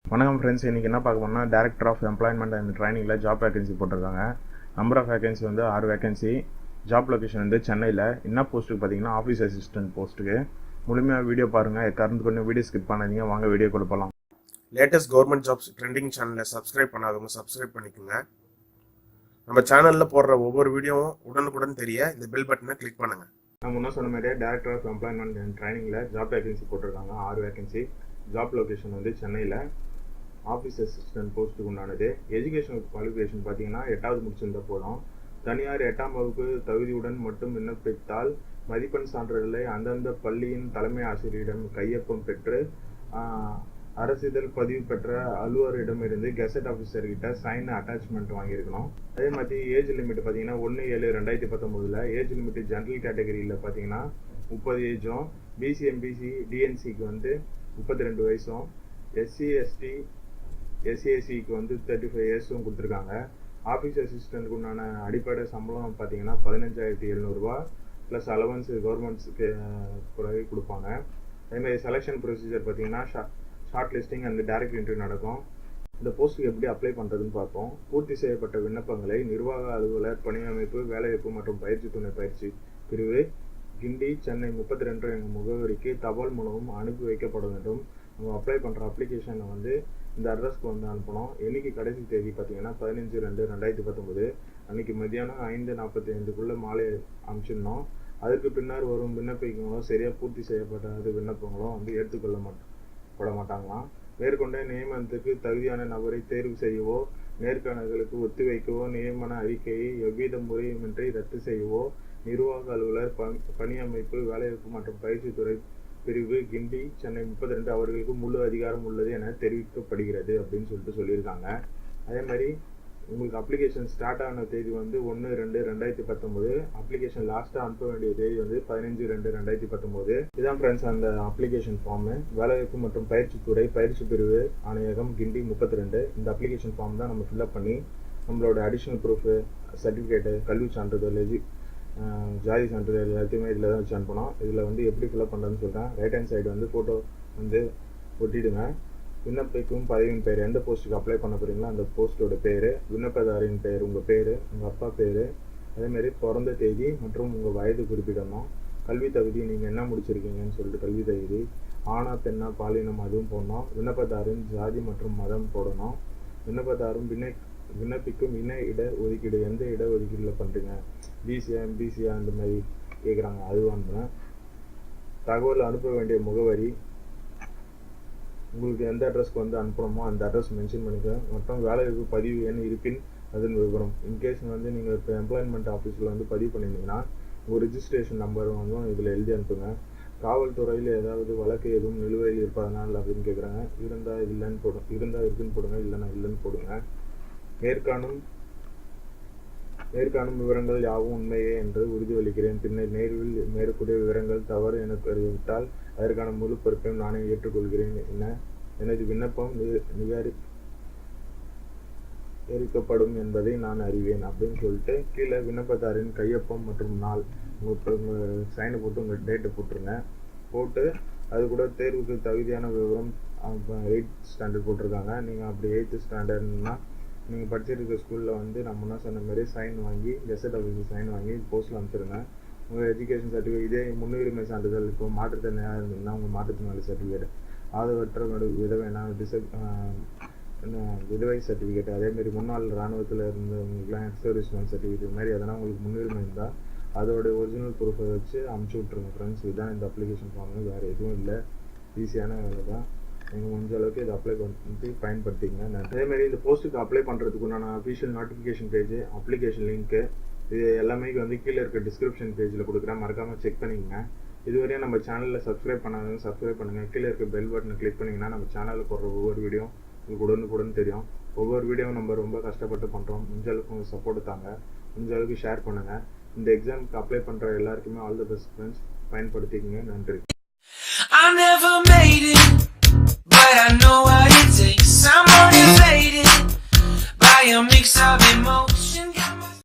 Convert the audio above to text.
வணக்கம் ஃப்ரெண்ட்ஸ், இன்றைக்கி என்ன பார்க்க போனால் டைரக்டர் ஆஃப் எம்ப்ளாய்மெண்ட் அண்ட் ட்ரைனிங்கில் ஜாப் வேகன்சி போட்டிருக்காங்க. நம்பர் ஆஃப் வேகன்சி வந்து 6 வேகன்சி. ஜாப் லொக்கேஷன் வந்து சென்னையில். என்ன போஸ்ட்டுக்கு பார்த்தீங்கன்னா ஆஃபீஸ் அசிஸ்டன்ட் போஸ்ட்டுக்கு. முழுமையாக வீடியோ பாருங்கள், கறந்து கொஞ்சம் வீடியோ ஸ்கிப் பண்ணாதீங்க. வாங்க வீடியோ கொடுப்பலாம். லேட்டஸ்ட் கவர்மெண்ட் ஜாப்ஸ் ட்ரெண்டிங் சேனலை சப்ஸ்கிரைப் பண்ணாதவங்க சப்ஸ்கிரைப் பண்ணிக்கோங்க. நம்ம சேனலில் போடுற ஒவ்வொரு வீடியோவும் உடனுக்குடன் தெரிய இந்த பெல் பட்டனை கிளிக் பண்ணுங்கள். நான் முன்னே சொன்ன மாதிரியே டைரக்டர் ஆஃப் எம்ப்ளாய்மெண்ட் அண்ட் ட்ரைனிங்கில் ஜாப் வேகன்சி போட்டிருக்காங்க. 6 வேகன்சி. ஜாப் லொக்கேஷன் வந்து சென்னையில். ஆஃபீஸ் அசிஸ்டன்ட் போஸ்ட்டுக்கு உண்டானது. எஜுகேஷனல் குவாலிஃபிகேஷன் பார்த்தீங்கன்னா 8வது முடிச்சிருந்த போதும். தனியார் 8ஆம் வகுப்பு தகுதியுடன் மட்டும் விண்ணப்பித்தால் மதிப்பெண் சான்றிதழை அந்தந்த பள்ளியின் தலைமை ஆசிரியரிடம் கையொப்பம் பெற்று அரசிதழ் பதிவு பெற்ற அலுவலரிடமிருந்து கெசட் ஆஃபீஸர்கிட்ட சைன் அட்டாச்மெண்ட் வாங்கியிருக்கணும். அதே மாதிரி ஏஜ் லிமிட் பார்த்தீங்கன்னா 1/7/2019 ஏஜ் லிமிட் ஜென்ரல் கேட்டகரியில் பார்த்தீங்கன்னா 30 ஏஜும், பிசி எம்பிசி டிஎன்சிக்கு வந்து 32 வயசும், எஸ்சி/எஸ்சிக்கு வந்து 35 இயர்ஸும் கொடுத்துருக்காங்க. ஆஃபீஸ் அசிஸ்டன்ட்க்கு உண்டான அடிப்படை சம்பளம் பார்த்தீங்கன்னா 15,700 ப்ளஸ் அலவன்ஸ் கவர்மெண்ட்ஸுக்கு பிறகு கொடுப்பாங்க. அதேமாதிரி செலெக்ஷன் ப்ரொசீஜர் பார்த்தீங்கன்னா short listing and direct interview நடக்கும். இந்த போஸ்ட்டுக்கு எப்படி அப்ளை பண்ணுறதுன்னு பார்ப்போம். பூர்த்தி செய்யப்பட்ட விண்ணப்பங்களை நிர்வாக அலுவலர், பணியமைப்பு, வேலைவாய்ப்பு மற்றும் பயிற்சி துணை பயிற்சி பிரிவு, கிண்டி, சென்னை 32 என்ற முகவரிக்கு தபால் மூலமும் அனுப்பி வைக்கப்பட வேண்டும். நம்ம அப்ளை பண்ணுற அப்ளிகேஷனை வந்து இந்த அட்ரஸ்க்கு வந்து அனுப்பணும். என்னைக்கு கடைசி தேதி பார்த்தீங்கன்னா 15/2/2019 அன்றைக்கி மத்தியானம் 5:45 மாலை அனுப்பிச்சிடணும். அதற்கு பின்னர் வரும் விண்ணப்பிக்கங்களும் சரியாக பூர்த்தி செய்யப்படாத விண்ணப்பங்களும் வந்து ஏற்றுக்கொள்ளப்பட மாட்டாங்களாம். மேற்கொண்ட நியமனத்துக்கு தகுதியான நபரை தேர்வு செய்யவோ, நேர்காணல்களுக்கு ஒத்திவைக்கவோ, நியமன அறிக்கையை எவ்வித முறையுமின்றி ரத்து செய்யவோ நிர்வாக அலுவலர், பணியமைப்பு, வேலைவாய்ப்பு மற்றும் பயிற்சித்துறை பிரிவு, கிண்டி, சென்னை 32 அவர்களுக்கு முழு அதிகாரம் உள்ளது என தெரிவிக்கப்படுகிறது அப்படின்னு சொல்லியிருக்காங்க. அதே மாதிரி உங்களுக்கு அப்ளிகேஷன் ஸ்டார்ட் ஆன தேதி வந்து 1/2/2019. அப்ளிகேஷன் லாஸ்ட்டாக அனுப்ப வேண்டிய தேதி வந்து 15/2/2019. இதுதான் ஃப்ரெண்ட்ஸ் அந்த அப்ளிகேஷன் ஃபார்மு. வேலைவாய்ப்பு மற்றும் பயிற்சித்துறை பயிற்சி பிரிவு ஆணையகம், கிண்டி 32. இந்த அப்ளிகேஷன் ஃபார்ம் தான் நம்ம ஃபில்அப் பண்ணி நம்மளோட அடிஷ்னல் ப்ரூஃபு, சர்டிஃபிகேட்டு, கல்வி சான்றிதழ், ஜாதி சான்றிதழ் எல்லாத்தையுமே இதில் தான் வச்சு அனுப்பணும். இதில் வந்து எப்படி ஃபில்அப் பண்ணுறதுன்னு சொல்கிறேன். ரைட் ஹேண்ட் சைடு வந்து ஃபோட்டோ வந்து ஒட்டிடுங்க. விண்ணப்பிக்கும் பதவியின் பெயர், எந்த போஸ்ட்டுக்கு அப்ளை பண்ண போகிறீங்களோ அந்த போஸ்ட்டோட பேர், விண்ணப்பதாரின் பெயர், உங்கள் பேர், உங்கள் அப்பா பேர், அதேமாரி பிறந்த தேதி மற்றும் உங்கள் வயது குறிப்பிடணும். கல்வி தகுதி, நீங்கள் என்ன முடிச்சிருக்கீங்கன்னு சொல்லிட்டு கல்வி தகுதி, ஆணா பெண்ணா பாலினம் அதுவும் போடணும். விண்ணப்பதாரின் ஜாதி மற்றும் மதம் போடணும். விண்ணப்பதாரும் விண்ணப்பிக்கும் இட ஒதுக்கீடு, எந்த இட ஒதுக்கீடில் பண்ணுறீங்க, பிசியா எம்பிசியா அந்த மாதிரி கேட்குறாங்க, அது அனுப்புகிறேன். தகவல் அனுப்ப வேண்டிய முகவரி, உங்களுக்கு எந்த அட்ரஸ்க்கு வந்து அனுப்பணுமோ அந்த அட்ரஸ் மென்ஷன் பண்ணிக்க. மற்றும் வேலைவாய்ப்பு பதிவு எண் இருப்பின் அதன் விவரம். இன்கேஸ் வந்து நீங்கள் இப்போ எம்ப்ளாய்மெண்ட் ஆஃபீஸில் வந்து பதிவு பண்ணியிருந்தீங்கன்னா உங்கள் ரிஜிஸ்ட்ரேஷன் நம்பர் வந்து இதில் எழுதி அனுப்புங்க. காவல்துறையில் ஏதாவது வழக்கு எதுவும் நிலுவையில் இருப்பதனால் அப்படின்னு கேட்குறாங்க. இருந்தால் இல்லைன்னு போடுங்க, இருந்தால் இருக்குன்னு போடுங்க, இல்லைன்னா இல்லைன்னு போடுங்க. மேற்காணும் விவரங்கள் யாவும் உண்மையே என்று உறுதியளிக்கிறேன். பின்னர் நேர்வில் மேற்கூடிய விவரங்கள் தவறு என அறிவித்தால் அதற்கான முழு பொறுப்பையும் நானே ஏற்றுக்கொள்கிறேன் என எனது விண்ணப்பம் நிராகரிக்கப்படும் என்பதை நான் அறிவேன் அப்படின்னு சொல்லிட்டு கீழே விண்ணப்பதாரின் கையொப்பம் மற்றும் நாள், உங்கள் சைனை போட்டு உங்கள் டேட்டை போட்டுருங்க. போட்டு அது கூட தேர்வுக்கு தகுதியான விவரம் 8th ஸ்டாண்டர்ட் போட்டிருக்காங்க. நீங்கள் அப்படி 8th ஸ்டாண்டர்ட்னா நீங்கள் படிச்சிருக்க ஸ்கூலில் வந்து நான் முன்னே சொன்ன மாதிரி சைன் வாங்கி, கெசட் ஆஃபீஸில் சைன் வாங்கி போஸ்ட்டில் அனுப்பிச்சிருங்க. உங்கள் எஜுகேஷன் சர்டிஃபிகேட், இதே முன்னுரிமை சான்றிதழ், இப்போ மாற்றுத்திறனாக இருந்தீங்கன்னா உங்கள் மாற்றுத்திறனாளி சர்டிஃபிகேட், ஆதரவற்ற விதவைனா விதவை சர்டிஃபிகேட், அதேமாரி முன்னாள் இராணுவத்தில் இருந்தவங்களுக்குலாம் எக்ஸர்விஸ்மேன் சர்டிஃபிகேட், இது மாதிரி எதனா உங்களுக்கு முன்னுரிமை இருந்தால் அதோட ஒரிஜினல் ப்ரூஃபை வச்சு அனுப்பிச்சி விட்ருங்க ஃப்ரெண்ட்ஸ். இதுதான் இந்த அப்ளிகேஷன் ஃபார்மு, வேறு எதுவும் இல்லை. ஈஸியான வேலை தான். நீங்கள் முடிஞ்ச அளவுக்கு இதை அப்ளை பண்ணி பயன்படுத்திங்க. அதேமாதிரி இந்த போஸ்ட்டுக்கு அப்ளை பண்ணுறதுக்கு உண்டான official notification page, application link, இது எல்லாமே வந்து கீழே இருக்க டிஸ்கிரிப்ஷன் பேஜில் கொடுக்குறேன், மறக்காமல் செக் பண்ணிக்கங்க. இதுவரையும் நம்ம சேனலில் சப்ஸ்கிரைப் பண்ணாதவங்க சப்ஸ்கிரைப் பண்ணுங்கள். கீழே இருக்க பெல் பட்டனை கிளிக் பண்ணிங்கன்னா நம்ம சேனலில் போடுற ஒவ்வொரு வீடியோ உங்களுக்கு உடனுக்குடன் தெரியும். ஒவ்வொரு வீடியோவும் நம்ம ரொம்ப கஷ்டப்பட்டு பண்ணுறோம். முடிஞ்ச அளவுக்கு உங்கள் சப்போர்ட் தாங்க, முடிஞ்ச அளவுக்கு ஷேர் பண்ணுங்கள். இந்த எக்ஸாமுக்கு அப்ளை பண்ணுற எல்லாருக்குமே ஆல் தி பெஸ்ட் ஃப்ரெண்ட்ஸ். பயன்படுத்திக்கங்க. நன்றி. I never made it, but I know what it takes. I'm motivated by a mix of emotion.